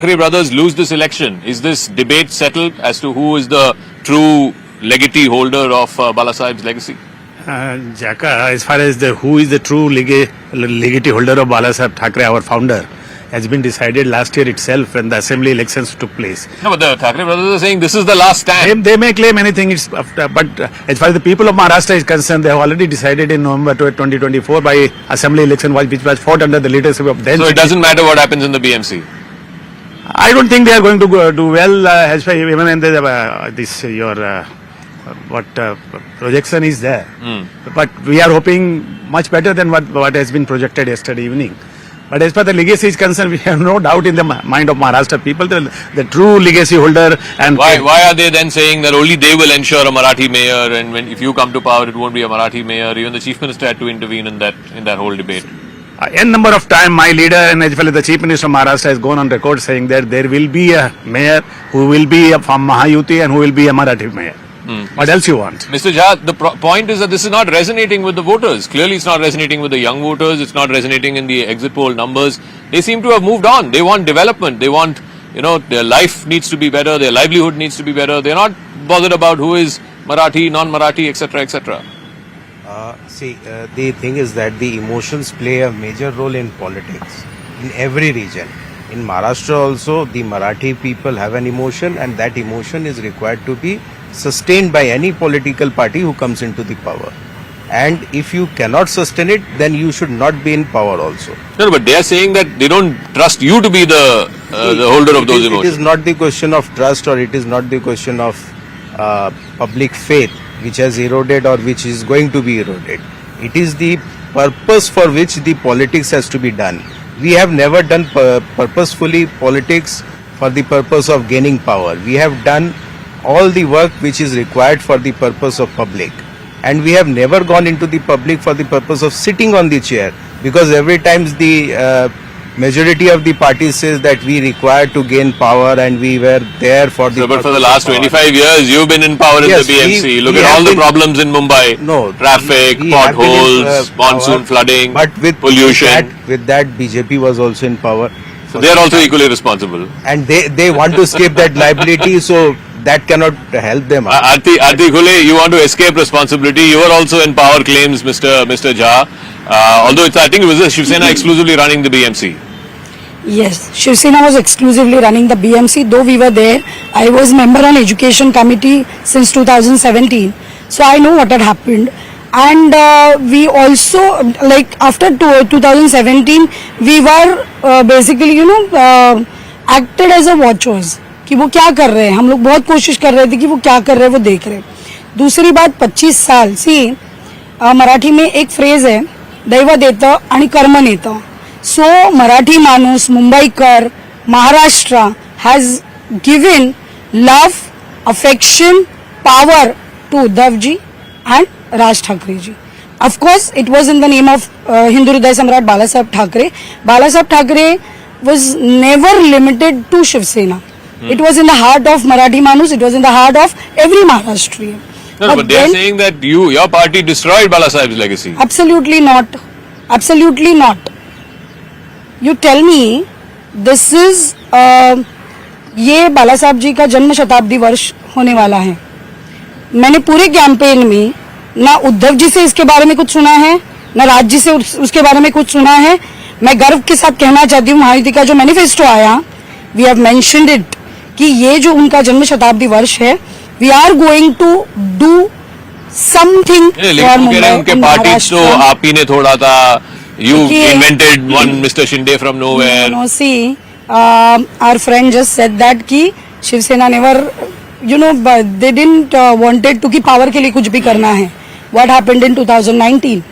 Thackeray brothers lose this election, is this debate settled as to who is the true legatee holder of Balasaheb's legacy? Jaka, as far as who is the true legatee holder of Balasaheb Thackeray, our founder, has been decided last year itself when the assembly elections took place. No, but the Thackeray brothers are saying this is the last stand. They may claim anything, but as far as the people of Maharashtra is concerned, they have already decided in November 2024 by assembly election which was fought under the leadership of then. So it doesn't matter what happens in the BMC? I don't think they are going to do well as far even in projection is there. But we are hoping much better than what has been projected yesterday evening. But as far as the legacy is concerned, we have no doubt in the mind of Maharashtra people, the true legacy holder. And why are they then saying that only they will ensure a Marathi mayor, and if you come to power, it won't be a Marathi mayor? Even the chief minister had to intervene in that whole debate. N number of time, my leader and as well as the chief minister of Maharashtra has gone on record saying that there will be a mayor who will be from Mahayuti and who will be a Marathi mayor. What else you want? Mr. Jha, the point is that this is not resonating with the voters. Clearly it's not resonating with the young voters. It's not resonating in the exit poll numbers. They seem to have moved on. They want development. They want, their life needs to be better. Their livelihood needs to be better. They're not bothered about who is Marathi, non-Marathi, etc., etc. The thing is that the emotions play a major role in politics in every region. In Maharashtra also, the Marathi people have an emotion, and that emotion is required to be sustained by any political party who comes into the power. And if you cannot sustain it, then you should not be in power also. No, but they are saying that they don't trust you to be the holder of those emotions. It is not the question of trust, or it is not the question of public faith which has eroded or which is going to be eroded. It is the purpose for which the politics has to be done. We have never done purposefully politics for the purpose of gaining power. We have done all the work which is required for the purpose of public, and we have never gone into the public for the purpose of sitting on the chair, because every time the majority of the party says that we require to gain power and we were there for the but for the last 25 years you've been in power in the BMC. Look at all the problems in Mumbai. No, traffic, potholes, monsoon flooding, but with pollution. With that BJP was also in power. So they are also equally responsible. And they want to escape that liability, so that cannot help them. Aarti Khule, you want to escape responsibility. You are also in power, claims Mr. Jha. Although I think it was the Shivsena exclusively running the BMC. Yes, Shivsena was exclusively running the BMC, though we were there. I was member on education committee since 2017. So I know what had happened. And we also, like after 2017, we were basically, acted as a watchers. कि वो क्या कर रहे हैं, हम लोग बहुत कोशिश कर रहे थे कि वो क्या कर रहे हैं, वो देख रहे हैं. दूसरी बात 25 साल सी मराठी में एक फ्रेज है, दैव देतं आणि कर्म नेतं. सो मराठी माणूस, मुंबईकर, Maharashtra has given love, affection, power to Uddhav ji and Raj Thackeray ji. Of course, it was in the name of Hindu Hriday Samrat Balasaheb Thackeray. Balasaheb Thackeray was never limited to Shivsena. It was in the heart of Marathi Manus. It was in the heart of every Maharashtrian. No, but they are saying that your party destroyed Balasaheb's legacy. Absolutely not. Absolutely not. You tell me, this is ये बालासाहेब जी का जन्म शताब्दी वर्ष होने वाला है. मैंने पूरे कैंपेन में ना उद्धव जी से इसके बारे में कुछ सुना है, ना राज जी से उसके बारे में कुछ सुना है. मैं गर्व के साथ कहना चाहती हूँ, महायुति का जो मैनिफेस्टो आया, वी हैव मेंशन्ड इट कि ये जो उनका जन्म शताब्दी वर्ष है, we are going to do something for Mumbai. उनके पार्टी तो आप ही ने थोड़ा था. You invented one Mr. Shinde from nowhere. No, see, our friend just said that कि Shiv Sena never, they didn't wanted to कि power के लिए कुछ भी करना है. What happened in 2019?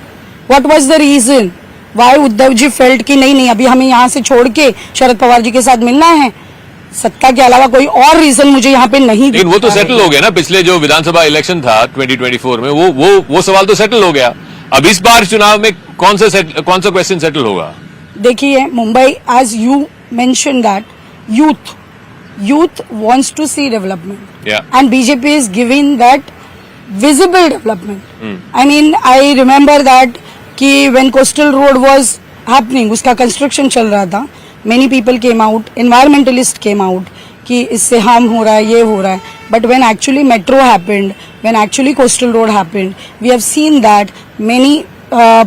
What was the reason? Why Uddhav ji felt कि नहीं अभी हमें यहाँ से छोड़ के शरद पवार जी के साथ मिलना है. सत्ता के अलावा कोई और रीजन मुझे यहाँ पे नहीं. लेकिन वो तो सेटल हो गया ना. पिछले जो विधानसभा इलेक्शन था 2024 में, वो सवाल तो सेटल हो गया. अब इस बार चुनाव में कौन सा क्वेश्चन सेटल होगा? देखिए, Mumbai, as you mentioned that, youth wants to see development. Yeah. And BJP is giving that visible development. I mean, I remember that कि when coastal road was happening, उसका construction चल रहा था, many people came out, environmentalists came out कि इससे harm हो रहा है, ये हो रहा है. But when actually metro happened, when actually coastal road happened, we have seen that many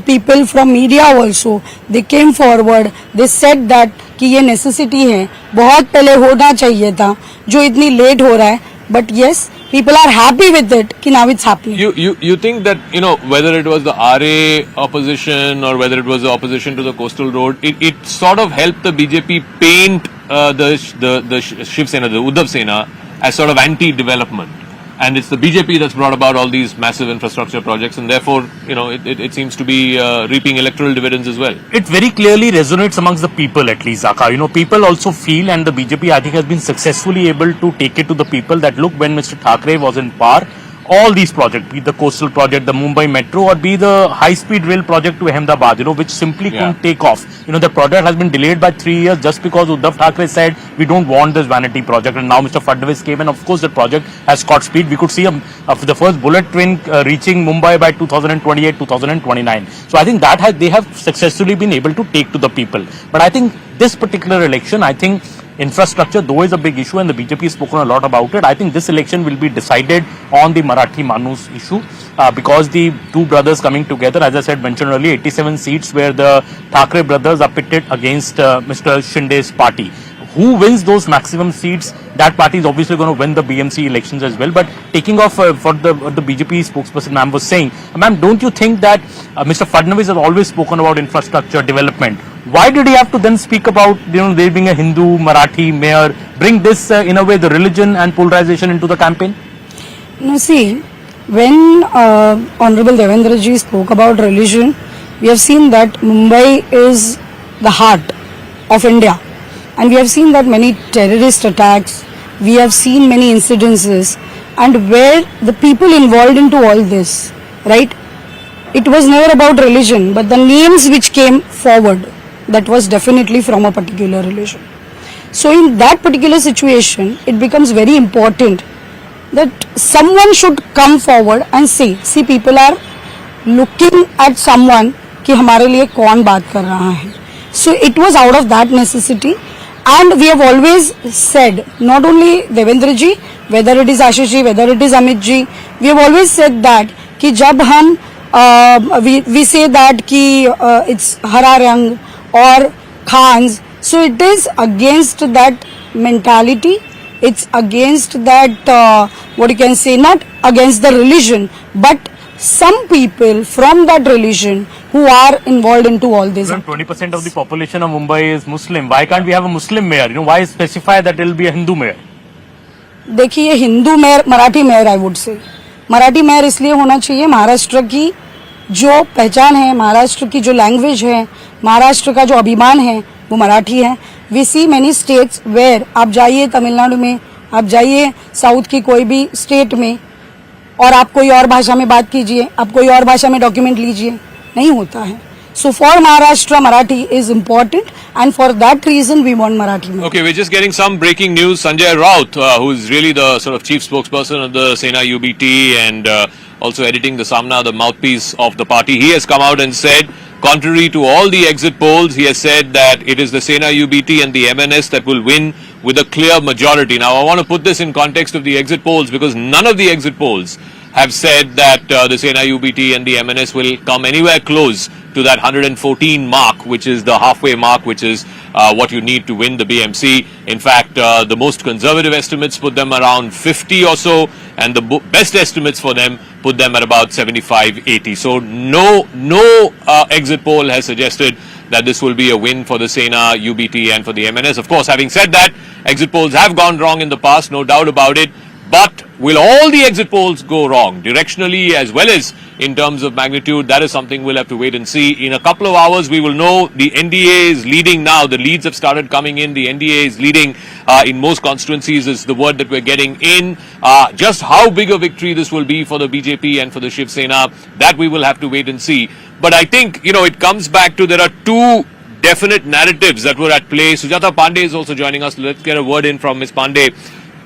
people from media also, they came forward, they said that कि ये necessity है, बहुत पहले होना चाहिए था, जो इतनी late हो रहा है. But yes, people are happy with it कि now it's happening. You think that, whether it was the RA opposition or whether it was the opposition to the coastal road, it sort of helped the BJP paint the Shivsena, the Uddhav Sena, as sort of anti-development. And it's the BJP that's brought about all these massive infrastructure projects, and therefore, it seems to be reaping electoral dividends as well. It very clearly resonates amongst the people, at least, Zaka. People also feel, and the BJP, I think, has been successfully able to take it to the people that, look, when Mr. Thackeray was in power, all these projects, be the coastal project, the Mumbai Metro, or be the high-speed rail project to Ahmedabad, which simply couldn't take off. The project has been delayed by 3 years just because Uddhav Thackeray said, we don't want this vanity project. And now Mr. Fadnavis came, and of course the project has caught speed. We could see the first bullet train reaching Mumbai by 2028, 2029. So I think that they have successfully been able to take to the people. But I think this particular election, I think infrastructure, though, is a big issue, and the BJP has spoken a lot about it. I think this election will be decided on the Marathi Manus issue because the two brothers coming together, as I said, mentioned earlier, 87 seats where the Thackeray brothers are pitted against Mr. Shinde's party. Who wins those maximum seats, that party is obviously going to win the BMC elections as well. But taking off for the BJP spokesperson, ma'am, was saying, ma'am, don't you think that Mr. Fadnavis has always spoken about infrastructure development? Why did he have to then speak about, there being a Hindu, Marathi mayor, bring this, in a way, the religion and polarization into the campaign? No, see, when Honorable Devendra ji spoke about religion, we have seen that Mumbai is the heart of India. And we have seen that many terrorist attacks, we have seen many incidences, and where the people involved into all this, right? It was never about religion, but the names which came forward, that was definitely from a particular religion. So in that particular situation, it becomes very important that someone should come forward and say, see, people are looking at someone कि हमारे लिए कौन बात कर रहा है. So it was out of that necessity. And we have always said, not only Devendra ji, whether it is Ashish ji, whether it is Amit ji, we have always said that कि जब हम we say that कि it's हरा रंग or Khans, so it is against that mentality. It's against that what you can say, not against the religion, but some people from that religion who are involved into all this. 20% of the population of Mumbai is Muslim. Why can't we have a Muslim mayor? Why specify that it will be a Hindu mayor? देखिए, Hindu mayor, Marathi mayor, I would say Marathi mayor इसलिए होना चाहिए, महाराष्ट्र की जो पहचान है, महाराष्ट्र की जो लैंग्वेज है, महाराष्ट्र का जो अभिमान है, वो मराठी है. We see many states where, आप जाइए तमिलनाडु में, आप जाइए साउथ की कोई भी स्टेट में, और आप कोई और भाषा में बात कीजिए, आप कोई और भाषा में डॉक्यूमेंट लीजिए, नहीं होता है. So for Maharashtra, Marathi is important, and for that reason we want Marathi. Okay, we're just getting some breaking news. Sanjay Raut, who is really the sort of chief spokesperson of the Sena UBT and also editing the Samna, the mouthpiece of the party, he has come out and said, contrary to all the exit polls, he has said that it is the Sena UBT and the MNS that will win with a clear majority. Now, I want to put this in context of the exit polls because none of the exit polls have said that the Sena UBT and the MNS will come anywhere close to that 114 mark, which is the halfway mark, which is what you need to win the BMC. In fact, the most conservative estimates put them around 50 or so, and the best estimates for them put them at about 75, 80. So no exit poll has suggested that this will be a win for the Sena, UBT and for the MNS. Of course, having said that, exit polls have gone wrong in the past, no doubt about it. But will all the exit polls go wrong directionally as well as in terms of magnitude? That is something we'll have to wait and see. In a couple of hours, we will know. The NDA is leading now. The leads have started coming in. The NDA is leading in most constituencies is the word that we're getting in. Just how big a victory this will be for the BJP and for the Shivsena, that we will have to wait and see. But I think, it comes back to there are two definite narratives that were at play. Sujata Pandey is also joining us. Let's get a word in from Ms. Pandey.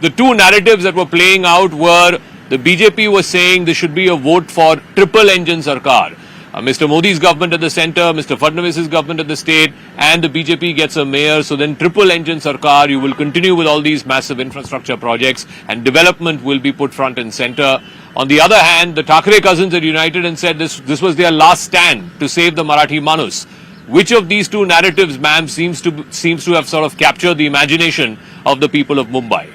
The two narratives that were playing out were the BJP was saying there should be a vote for triple engine Sarkar. Mr. Modi's government at the centre, Mr. Fadnavis's government at the state, and the BJP gets a mayor. So then triple engine Sarkar, you will continue with all these massive infrastructure projects and development will be put front and centre. On the other hand, the Thackeray cousins had united and said this was their last stand to save the Marathi Manus. Which of these two narratives, ma'am, seems to have sort of captured the imagination of the people of Mumbai?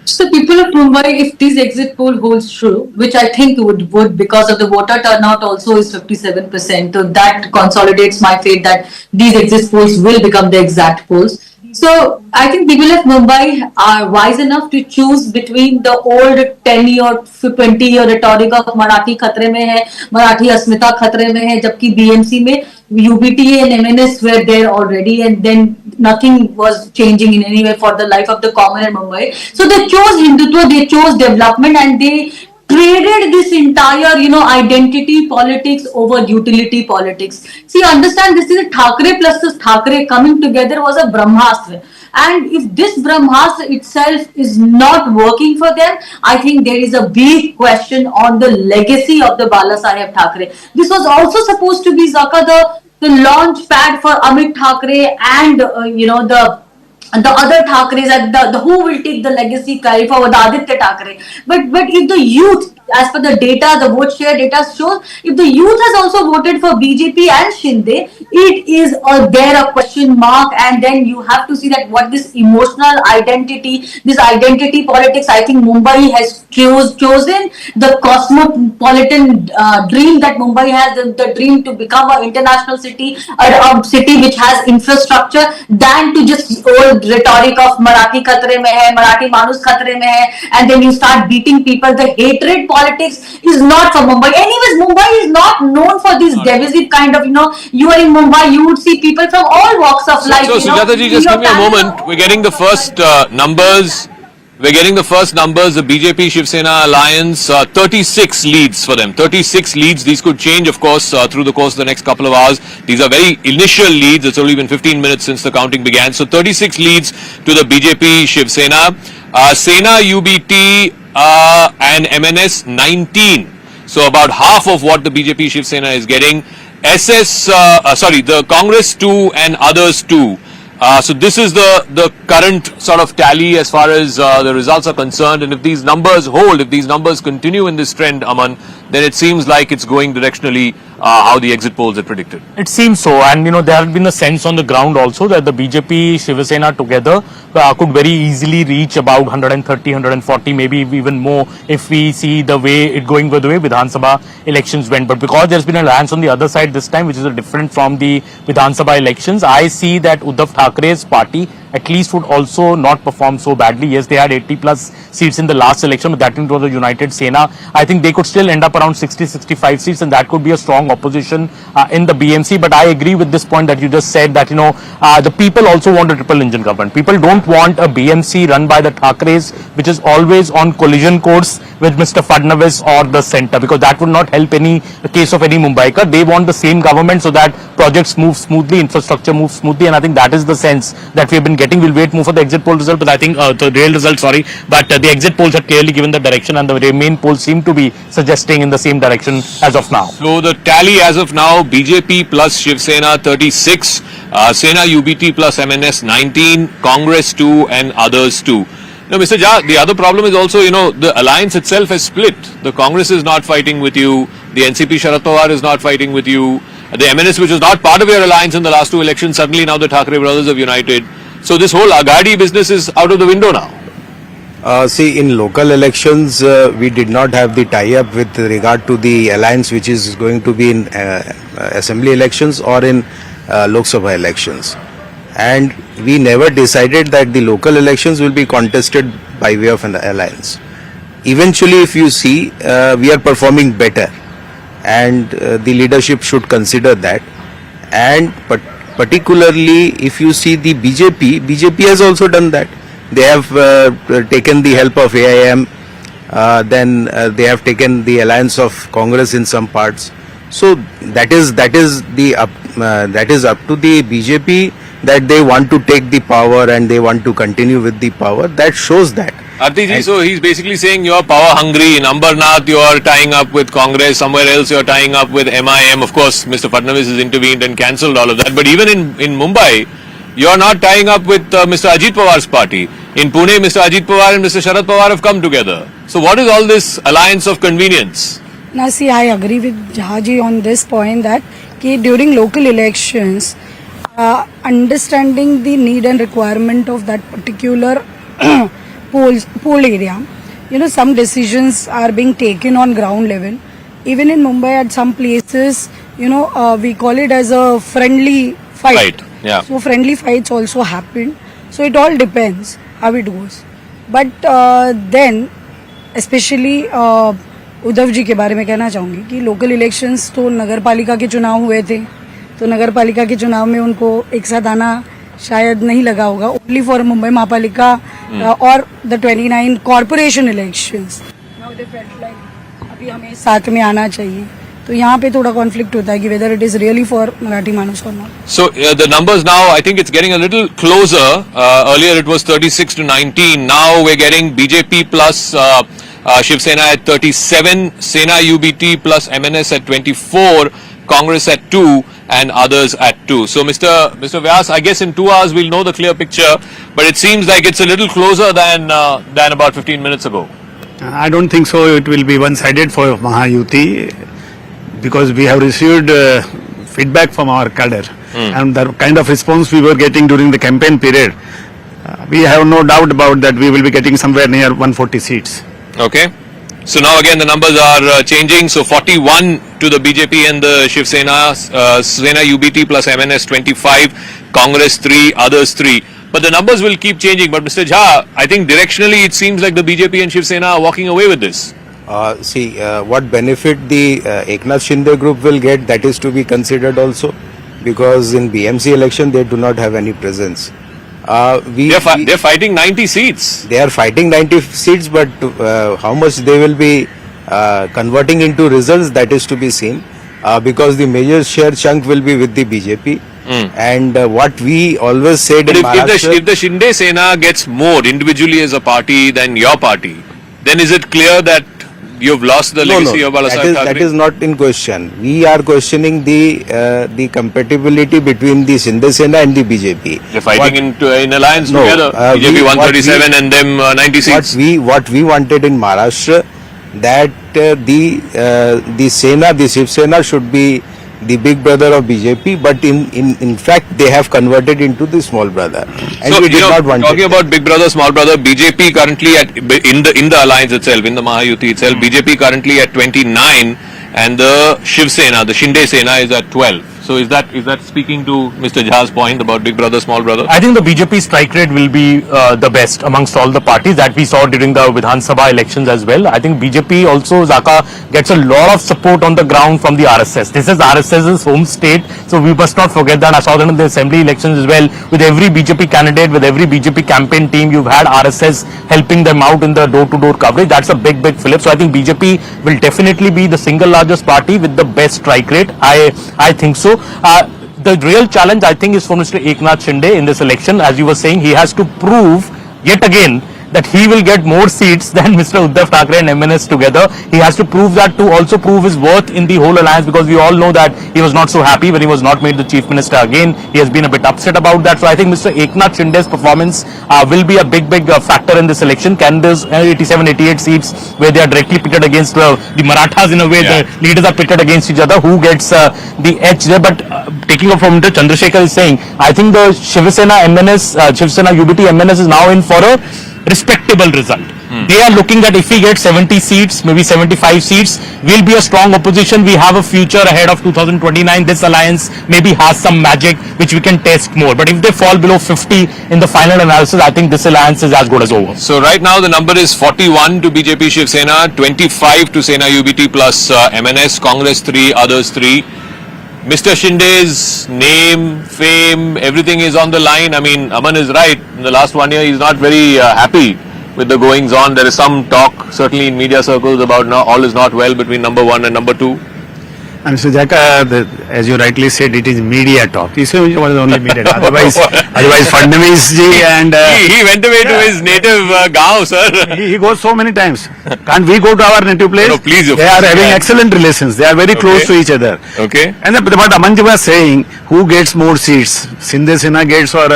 So people of Mumbai, if this exit poll holds true, which I think would because of the voter turnout also is 57%, so that consolidates my faith that these exit polls will become the exact polls. So I think people of Mumbai are wise enough to choose between the old 10 or 20-year rhetoric of Marathi खतरे में है, Marathi अस्मिता खतरे में है, जबकि BMC में UBT and MNS were there already, and then nothing was changing in any way for the life of the common in Mumbai. So they chose Hindutva, they chose development, and they traded this entire, identity politics over utility politics. See, understand, this is a Thackeray plus this Thackeray coming together was a Brahmastra. And if this Brahmastra itself is not working for them, I think there is a big question on the legacy of the Bala Saheb Thackeray. This was also supposed to be, Zaka, the launch pad for Amit Thackeray and, the other Thackerays, and the who will take the legacy carry forward, the Aditya Thackeray. But if the youth, as per the data, the vote share data shows, if the youth has also voted for BJP and Shinde, it is there a question mark, and then you have to see that what this emotional identity, this identity politics, I think Mumbai has chosen the cosmopolitan dream that Mumbai has, the dream to become an international city, a city which has infrastructure, than to just old rhetoric of Marathi khatre mein hai, Marathi manus khatre mein hai, and then you start beating people. The hatred politics is not for Mumbai. Anyways, Mumbai is not known for this divisive kind of, you are in Mumbai, you would see people from all walks of life. So Sujata ji, just give me a moment. We're getting the first numbers. We're getting the first numbers. The BJP Shivsena alliance, 36 leads for them. 36 leads. These could change, of course, through the course of the next couple of hours. These are very initial leads. It's only been 15 minutes since the counting began. So 36 leads to the BJP Shivsena. Sena, UBT and MNS 19. So about half of what the BJP Shivsena is getting. The Congress 2 and others 2. So this is the current sort of tally as far as the results are concerned, and if these numbers hold, if these numbers continue in this trend, Aman, then it seems like it's going directionally how the exit polls had predicted. It seems so, and there has been a sense on the ground also that the BJP Shivsena together could very easily reach about 130, 140, maybe even more if we see the way it going with the way Vidhan Sabha elections went. But because there's been an alliance on the other side this time, which is different from the Vidhan Sabha elections, I see that Uddhav Thackeray's party at least would also not perform so badly. Yes, they had 80 plus seats in the last election, but that was a united Sena. I think they could still end up around 60, 65 seats, and that could be a strong opposition in the BMC. But I agree with this point that you just said that, the people also want a triple engine government. People don't want a BMC run by the Thackeray's, which is always on collision course with Mr. Fadnavis or the centre, because that would not help any case of any Mumbaikar. They want the same government so that projects move smoothly, infrastructure moves smoothly, and I think that is the sense that we have been getting. We'll wait more for the exit poll result, but I think the real result, but the exit polls have clearly given the direction, and the main polls seem to be suggesting in the same direction as of now. So the tally as of now, BJP plus Shivsena 36, Sena UBT plus MNS 19, Congress 2 and others 2. Now, Mr. Jha, the other problem is also, the alliance itself has split. The Congress is not fighting with you. The NCP Sharad Pawar is not fighting with you. The MNS, which was not part of your alliance in the last 2 elections, suddenly now the Thackeray brothers have united. So this whole Agadi business is out of the window now. See, in local elections, we did not have the tie-up with regard to the alliance which is going to be in assembly elections or in Lok Sabha elections. And we never decided that the local elections will be contested by way of an alliance. Eventually, if you see, we are performing better, and the leadership should consider that. And particularly, if you see the BJP has also done that. They have taken the help of AIM, then they have taken the alliance of Congress in some parts. So that is up to the BJP that they want to take the power and they want to continue with the power. That shows that. Artiji, so he's basically saying you're power hungry. In Ambarnath, you're tying up with Congress. Somewhere else, you're tying up with MIM. Of course, Mr. Fadnavis has intervened and cancelled all of that. But even in Mumbai, you're not tying up with Mr. Ajit Pawar's party. In Pune, Mr. Ajit Pawar and Mr. Sharad Pawar have come together. So what is all this alliance of convenience? Now see, I agree with Jahaji on this point that during local elections, understanding the need and requirement of that particular poll area, some decisions are being taken on ground level. Even in Mumbai, at some places, we call it as a friendly fight. Yeah. So friendly fights also happen. So it all depends how it goes. But then, especially Uddhav ji के बारे में कहना चाहूंगी कि local elections तो नगर पालिका के चुनाव हुए थे, तो नगर पालिका के चुनाव में उनको एक साथ आना शायद नहीं लगा होगा. ओनली फॉर मुंबई महापालिका और the 29 corporation elections, now they felt like अभी हमें साथ में आना चाहिए. तो यहाँ पे थोड़ा कॉन्फ्लिक्ट होता है कि whether it is really for Marathi मानुस और not. So the numbers now, I think it's getting a little closer. Earlier it was 36 to 19. Now we're getting BJP plus Shivsena at 37, Sena UBT plus MNS at 24, Congress at 2 and others at 2. So Mr. Vyas, I guess in 2 hours we'll know the clear picture, but it seems like it's a little closer than about 15 minutes ago. I don't think so. It will be one-sided for Mahayuti because we have received feedback from our cadre and the kind of response we were getting during the campaign period. We have no doubt about that we will be getting somewhere near 140 seats. Okay. So now again the numbers are changing. So 41 to the BJP and the Shivsena, Sena UBT plus MNS 25, Congress 3, others 3. But the numbers will keep changing. But Mr. Jha, I think directionally it seems like the BJP and Shivsena are walking away with this. What benefit the Eknath Shinde group will get, that is to be considered also, because in BMC election they do not have any presence. They're fighting 90 seats. They are fighting 90 seats, but how much they will be converting into results, that is to be seen, because the major share chunk will be with the BJP. And what we always said in Maharashtra, if the Shinde Sena gets more individually as a party than your party, then is it clear that you've lost the legacy of Balasaheb Thackeray? That is not in question. We are questioning the compatibility between the Shinde Sena and the BJP. They're fighting in alliance together. BJP 137 and them 90 seats. What we wanted in Maharashtra, that the Sena, the Shivsena should be the big brother of BJP, but in fact they have converted into the small brother, and So, we did not want talking it. about big brother, small brother, BJP currently in the alliance itself, in the Mahayuti itself, BJP currently at 29, and the Shivsena, the Shinde Sena is at 12. So is that speaking to Mr. Jha's point about big brother, small brother? I think the BJP strike rate will be the best amongst all the parties that we saw during the Vidhan Sabha elections as well. I think BJP also, Zaka, gets a lot of support on the ground from the RSS. This is RSS's home state, so we must not forget that. I saw that in the assembly elections as well. With every BJP candidate, with every BJP campaign team, you've had RSS helping them out in the door-to-door coverage. That's a big flip. So I think BJP will definitely be the single largest party with the best strike rate. I think so. The real challenge, I think, is for Mr. Eknath Shinde in this election. As you were saying, he has to prove yet again that he will get more seats than Mr. Uddhav Thackeray and MNS together. He has to prove that to also prove his worth in the whole alliance, because we all know that he was not so happy when he was not made the chief minister again. He has been a bit upset about that. So I think Mr. Eknath Shinde's performance will be a big factor in this election. Can those 87, 88 seats where they are directly pitted against the Marathas, in a way, the leaders are pitted against each other, who gets the edge there? But taking off from what Chandrasekhar is saying, I think the Shivsena MNS, Shivsena UBT MNS is now in for a respectable result. They are looking at, if we get 70 seats, maybe 75 seats, we'll be a strong opposition. We have a future ahead of 2029. This alliance maybe has some magic which we can test more. But if they fall below 50 in the final analysis, I think this alliance is as good as over. So right now the number is 41 to BJP Shivsena, 25 to Sena UBT plus MNS, Congress 3, others 3. Mr. Shinde's name, fame, everything is on the line. I mean, Aman is right. In the last 1 year, he's not very happy with the goings on. There is some talk, certainly in media circles, about now all is not well between number 1 and number 2. And Sujaka, as you rightly said, it is media talk. This was only media. Otherwise, Fadnavis ji and He went away to his native gaon, sir. he goes so many times. Can't we go to our native place? No, please, They are having yeah. excellent relations. They are very close to each other. Okay. And what Amanji was saying, who gets more seats? Shinde gets or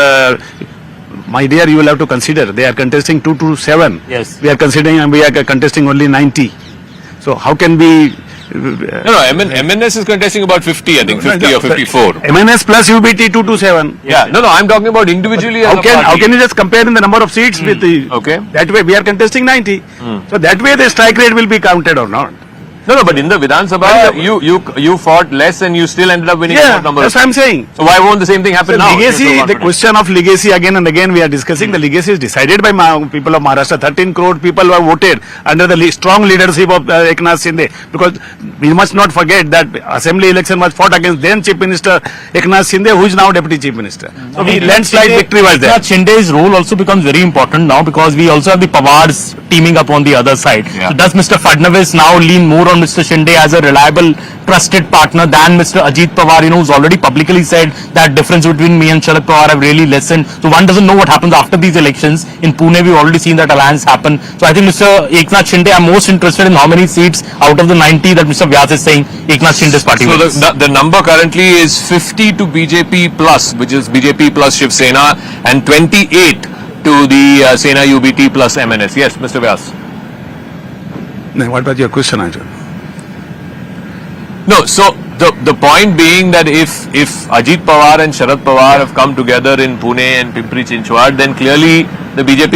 my dear, you will have to consider. They are contesting 227. Yes. We are contesting only 90. So how can we? No, MNS is contesting about 50, I think, 50 or 54. MNS plus UBT 227. Yeah, no, I'm talking about individually as How a can party. you just compare in the number of seats with the? Okay. That way we are contesting 90. So that way the strike rate will be counted or not? No, but in the Vidhan Sabha, you fought less and you still ended up winning Yeah, more numbers. that's what I'm saying. So why won't the same thing happen now? Legacy, the question of legacy again and again we are discussing. The legacy is decided by people of Maharashtra. 13 crore people were voted under the strong leadership of Eknath Shinde. Because we must not forget that assembly election was fought against then Chief Minister Eknath Shinde, who is now Deputy Chief Minister. So landslide victory was there. Shinde's role also becomes very important now because we also have the Pawars teaming up on the other side. Yeah. So does Mr. Fadnavis now lean more on Mr. Shinde as a reliable, trusted partner than Mr. Ajit Pawar, who's already publicly said that difference between me and Sharad Pawar have really lessened. So one doesn't know what happens after these elections. In Pune, we've already seen that alliance happen. So I think Mr. Eknath Shinde, I'm most interested in how many seats out of the 90 that Mr. Vyas is saying Eknath Shinde's party So wins. the number currently is 50 to BJP plus, which is BJP plus Shivsena, and 28 to the Sena UBT plus MNS. Yes, Mr. Vyas. What was your question, Arjun? No, so the point being that if Ajit Pawar and Sharad Pawar have come together in Pune and Pimpri Chinchwad, then clearly the BJP